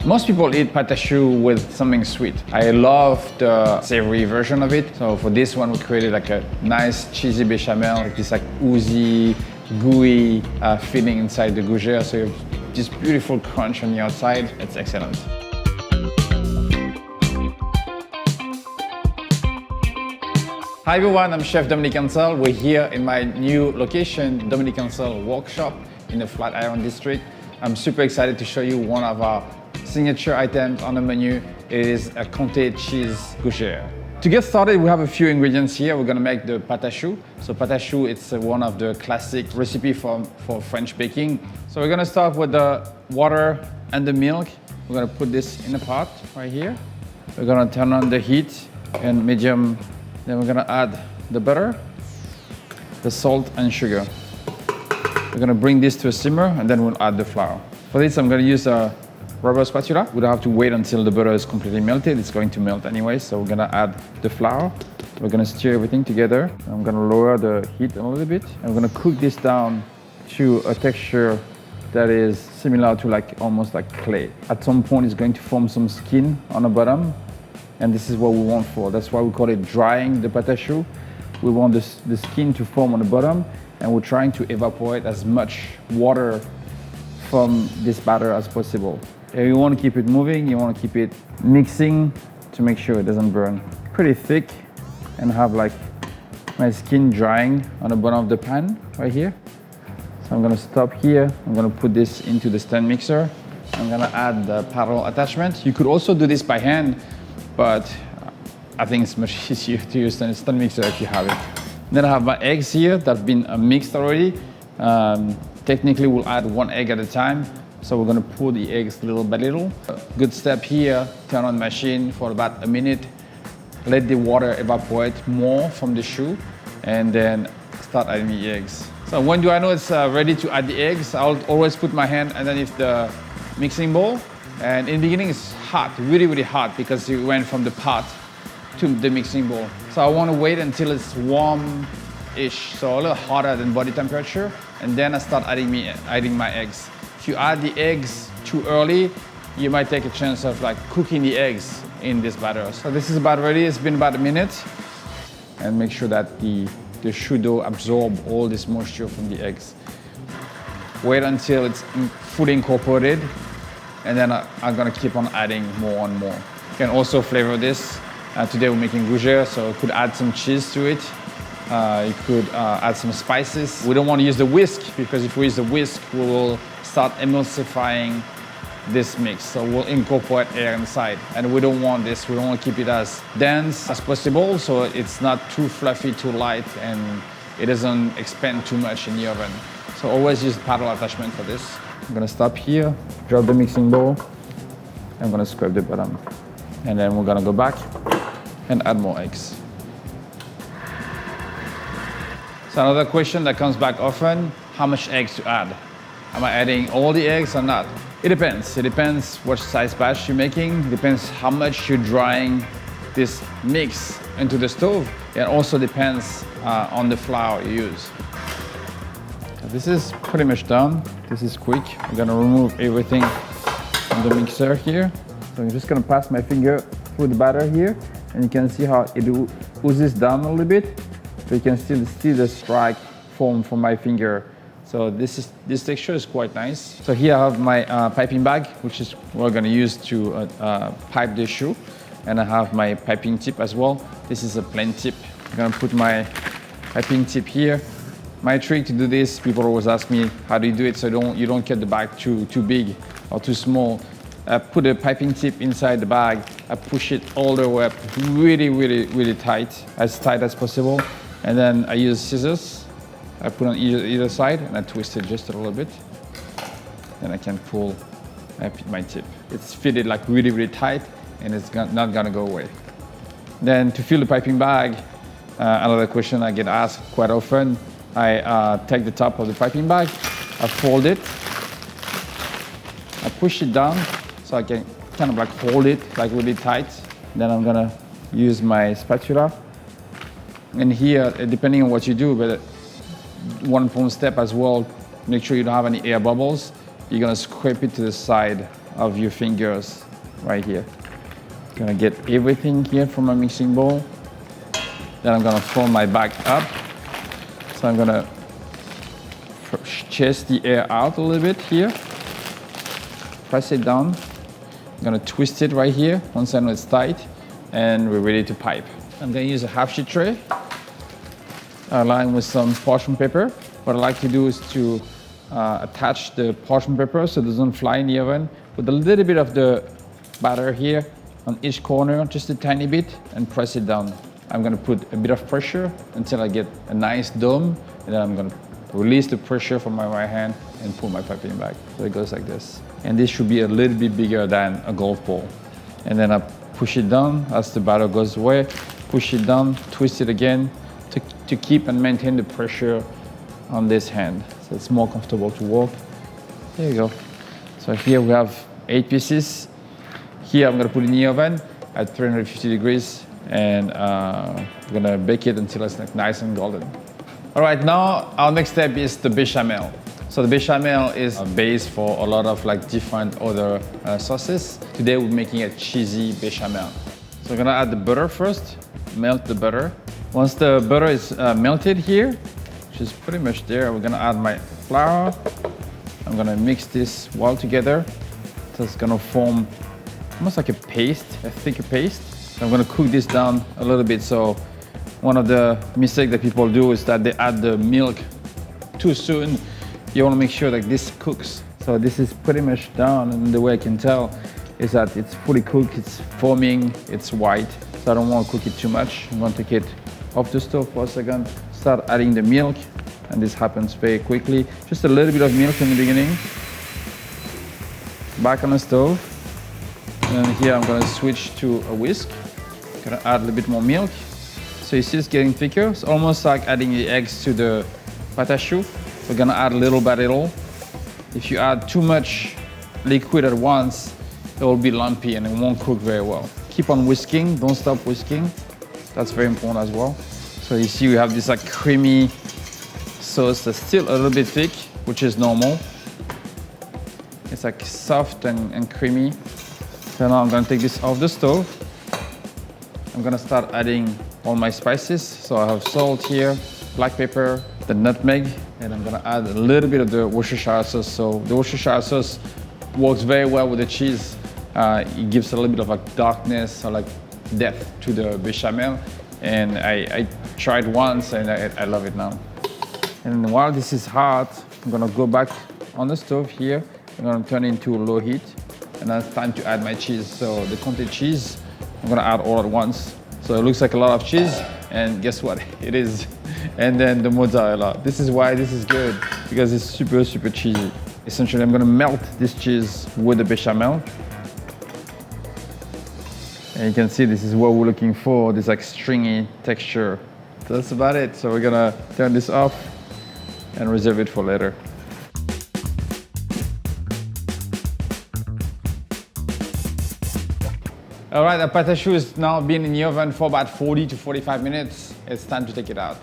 Most people eat pâte à choux with something sweet. I love the savory version of it. So for this one, we created like a nice cheesy bechamel, like this like oozy, gooey filling inside the Gougères. So you have this beautiful crunch on the outside. It's excellent. Hi everyone, I'm Chef Dominique Ansel. We're here in my new location, Dominique Ansel Workshop in the Flatiron District. I'm super excited to show you one of our signature items on the menu. It is a Comté cheese Gougères. To get started, we have a few ingredients here. We're gonna make the pâte à choux. So pâte à choux, it's one of the classic recipe for French baking. So we're gonna start with the water and the milk. We're gonna put this in a pot right here. We're gonna turn on the heat and medium. Then we're gonna add the butter, the salt and sugar. We're gonna bring this to a simmer and then we'll add the flour. For this, I'm gonna use a rubber spatula. We don't have to wait until the butter is completely melted. It's going to melt anyway. So we're gonna add the flour. We're gonna stir everything together. I'm gonna lower the heat a little bit. I'm gonna cook this down to a texture that is similar to almost like clay. At some point, it's going to form some skin on the bottom. And this is what we want for. That's why we call it drying the pâte à choux. We want the skin to form on the bottom, and we're trying to evaporate as much water from this batter as possible. And you want to keep it moving, you want to keep it mixing to make sure it doesn't burn. Pretty thick, and have like my skin drying on the bottom of the pan right here. So I'm gonna stop here. I'm gonna put this into the stand mixer. I'm gonna add the paddle attachment. You could also do this by hand, but I think it's much easier to use a stand mixer if you have it. Then I have my eggs here that have been mixed already. Technically, we'll add one egg at a time. So we're gonna pour the eggs little by little. Good step here, turn on the machine for about a minute. Let the water evaporate more from the choux, and then start adding the eggs. So when do I know it's ready to add the eggs? I'll always put my hand underneath the mixing bowl. And in the beginning, it's hot, really, really hot, because it went from the pot to the mixing bowl. So I want to wait until it's warm-ish, so a little hotter than body temperature, and then I start adding my eggs. If you add the eggs too early, you might take a chance of cooking the eggs in this batter. So this is about ready. It's been about a minute, and make sure that the choux dough absorb all this moisture from the eggs. Wait until it's fully incorporated. And then I'm gonna keep on adding more and more. You can also flavor this. Today we're making Gougères, so you could add some cheese to it. You could add some spices. We don't want to use the whisk, because if we use the whisk, we will start emulsifying this mix. So we'll incorporate air inside. And we don't want this. We don't want to keep it as dense as possible, so it's not too fluffy, too light, and it doesn't expand too much in the oven. So always use paddle attachment for this. I'm gonna stop here, drop the mixing bowl. I'm gonna scrape the bottom. And then we're gonna go back and add more eggs. So another question that comes back often, how much eggs to add? Am I adding all the eggs or not? It depends. It depends what size batch you're making. It depends how much you're drying this mix into the stove. It also depends on the flour you use. This is pretty much done. This is quick. I'm gonna remove everything from the mixer here. So I'm just gonna pass my finger through the batter here, and you can see how it oozes down a little bit. So you can still see the strike form from my finger. So this texture is quite nice. So here I have my piping bag, which is what we're gonna use to pipe the choux. And I have my piping tip as well. This is a plain tip. I'm gonna put my piping tip here. My trick to do this, people always ask me, how do you do it so you don't cut the bag too big or too small. I put a piping tip inside the bag. I push it all the way up really, really, really tight as possible. And then I use scissors. I put on either side and I twist it just a little bit. Then I can pull my tip. It's fitted really, really tight, and it's not gonna go away. Then to fill the piping bag, another question I get asked quite often, I take the top of the piping bag, I fold it, I push it down so I can kind of hold it really tight. Then I'm gonna use my spatula. And here, depending on what you do, but one important step as well, make sure you don't have any air bubbles. You're gonna scrape it to the side of your fingers right here. Gonna get everything here from my mixing bowl. Then I'm gonna fold my bag up. So I'm gonna chase the air out a little bit here. Press it down. I'm gonna twist it right here. Once I know it's tight, and we're ready to pipe. I'm gonna use a half sheet tray, lined with some parchment paper. What I like to do is to attach the parchment paper so it doesn't fly in the oven. Put a little bit of the batter here on each corner, just a tiny bit, and press it down. I'm gonna put a bit of pressure until I get a nice dome, and then I'm gonna release the pressure from my right hand and pull my piping back. So it goes like this. And this should be a little bit bigger than a golf ball. And then I push it down as the batter goes away, push it down, twist it again to keep and maintain the pressure on this hand. So it's more comfortable to work. There you go. So here we have 8 pieces. Here I'm gonna put it in the oven at 350 degrees, and we're gonna bake it until it's like nice and golden. All right, now our next step is the bechamel. So the bechamel is a base for a lot of like different other sauces. Today we're making a cheesy bechamel. So we're gonna add the butter first, melt the butter. Once the butter is melted here, which is pretty much there, we're gonna add my flour. I'm gonna mix this well together. So it's gonna form almost like a paste, a thicker paste. So I'm gonna cook this down a little bit. So one of the mistakes that people do is that they add the milk too soon. You wanna make sure that this cooks. So this is pretty much done, and the way I can tell is that it's fully cooked, it's foaming, it's white. So I don't wanna cook it too much. I'm gonna take it off the stove for a second, start adding the milk, and this happens very quickly. Just a little bit of milk in the beginning. Back on the stove. And then here I'm gonna switch to a whisk. Gonna add a little bit more milk. So you see it's getting thicker. It's almost like adding the eggs to the pâte à choux. We're gonna add little by little. If you add too much liquid at once, it will be lumpy and it won't cook very well. Keep on whisking, don't stop whisking. That's very important as well. So you see we have this like creamy sauce that's still a little bit thick, which is normal. It's like soft and creamy. So now I'm gonna take this off the stove. I'm gonna start adding all my spices. So I have salt here, black pepper, the nutmeg, and I'm gonna add a little bit of the Worcestershire sauce. So the Worcestershire sauce works very well with the cheese. It gives a little bit of like darkness or like depth to the bechamel. And I tried once and I love it now. And while this is hot, I'm gonna go back on the stove here. I'm gonna turn it into low heat. And now it's time to add my cheese. So the Comté cheese, I'm gonna add all at once. So it looks like a lot of cheese, and guess what? It is. And then the mozzarella. This is why this is good, because it's super, super cheesy. Essentially, I'm gonna melt this cheese with the bechamel. And you can see this is what we're looking for, this like stringy texture. So that's about it. So we're gonna turn this off and reserve it for later. All right, the pâte à choux is now been in the oven for about 40 to 45 minutes. It's time to take it out.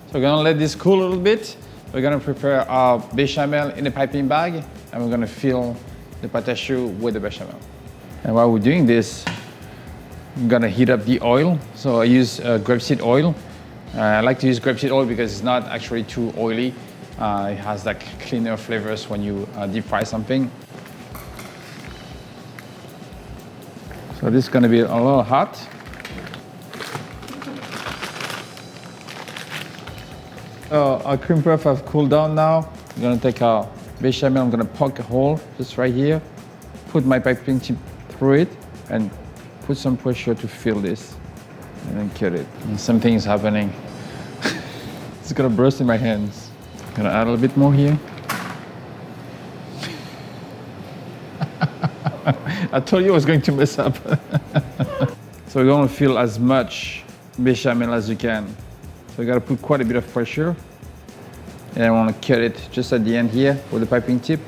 So we're gonna let this cool a little bit. We're gonna prepare our bechamel in a piping bag, and we're gonna fill the pâte à choux with the bechamel. And while we're doing this, I'm gonna heat up the oil. So I use grapeseed oil. I like to use grapeseed oil because it's not actually too oily. It has like cleaner flavors when you deep fry something. So this is gonna be a little hot. So our cream puff have cooled down now. I'm gonna take our bechamel, I'm gonna poke a hole just right here, put my piping tip through it, and put some pressure to fill this, and then cut it. And something is happening. It's gonna burst in my hands. Gonna add a little bit more here. I told you I was going to mess up. So we're gonna fill as much bechamel as you can. So you gotta put quite a bit of pressure. And I wanna cut it just at the end here with the piping tip.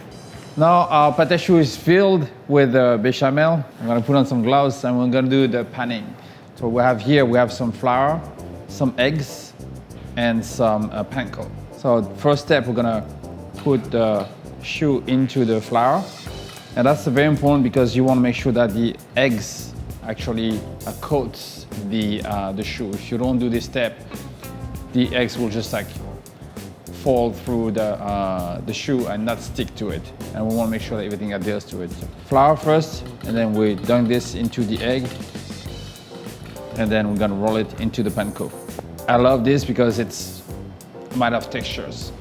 Now our pâte à choux is filled with bechamel. I'm gonna put on some gloves and we're gonna do the panning. So we have some flour, some eggs, and some panko. So first step, we're gonna put the choux into the flour. And that's very important because you want to make sure that the eggs actually coats the choux. If you don't do this step, the eggs will just like fall through the choux and not stick to it. And we want to make sure that everything adheres to it. So flour first, and then we dunk this into the egg, and then we're gonna roll it into the panko. I love this because it's a matter of textures.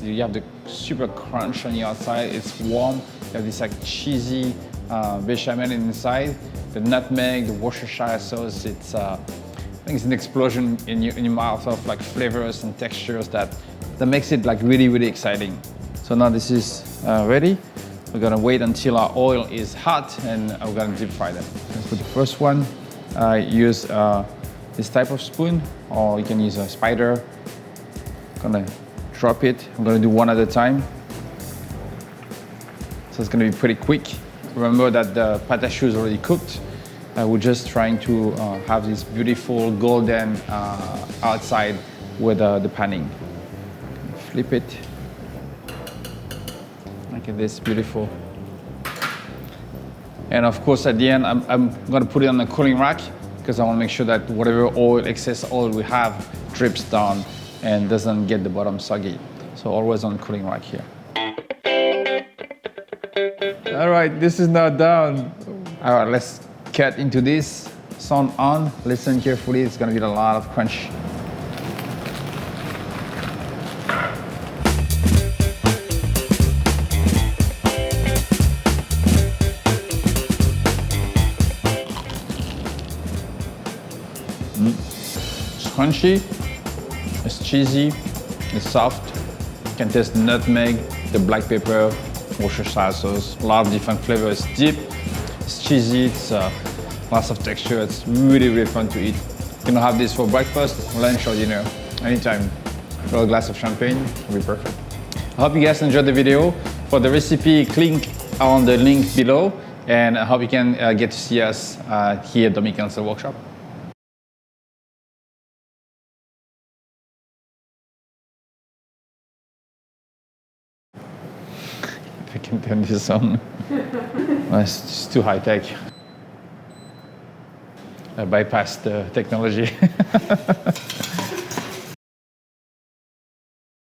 You have the super crunch on the outside, it's warm, you have this like cheesy bechamel inside, the nutmeg, the Worcestershire sauce, I think it's an explosion in your mouth of like flavors and textures that makes it like really, really exciting. So now this is ready. We're gonna wait until our oil is hot and we're gonna deep fry them. For the first one, use this type of spoon, or you can use a spider. Gonna drop it. I'm gonna do one at a time. So it's gonna be pretty quick. Remember that the pâte choux is already cooked. We're just trying to have this beautiful golden outside with the panning. Flip it. Look at this, beautiful. And of course at the end, I'm gonna put it on the cooling rack because I wanna make sure that whatever excess oil we have drips down and doesn't get the bottom soggy. So always on the cooling rack here. All right, this is now done. All right, let's cut into this. Sound on, listen carefully, it's gonna be a lot of crunch. It's crunchy, it's cheesy, it's soft. You can taste the nutmeg, the black pepper, Worcestershire sauce, a lot of different flavors. It's deep, it's cheesy, it's lots of texture. It's really, really fun to eat. You can have this for breakfast, lunch, or dinner, anytime. Throw a glass of champagne, it'll be perfect. I hope you guys enjoyed the video. For the recipe, click on the link below, and I hope you can get to see us here at Dominique Ansel Workshop. I can turn this on. It's just too high tech. I bypassed the technology.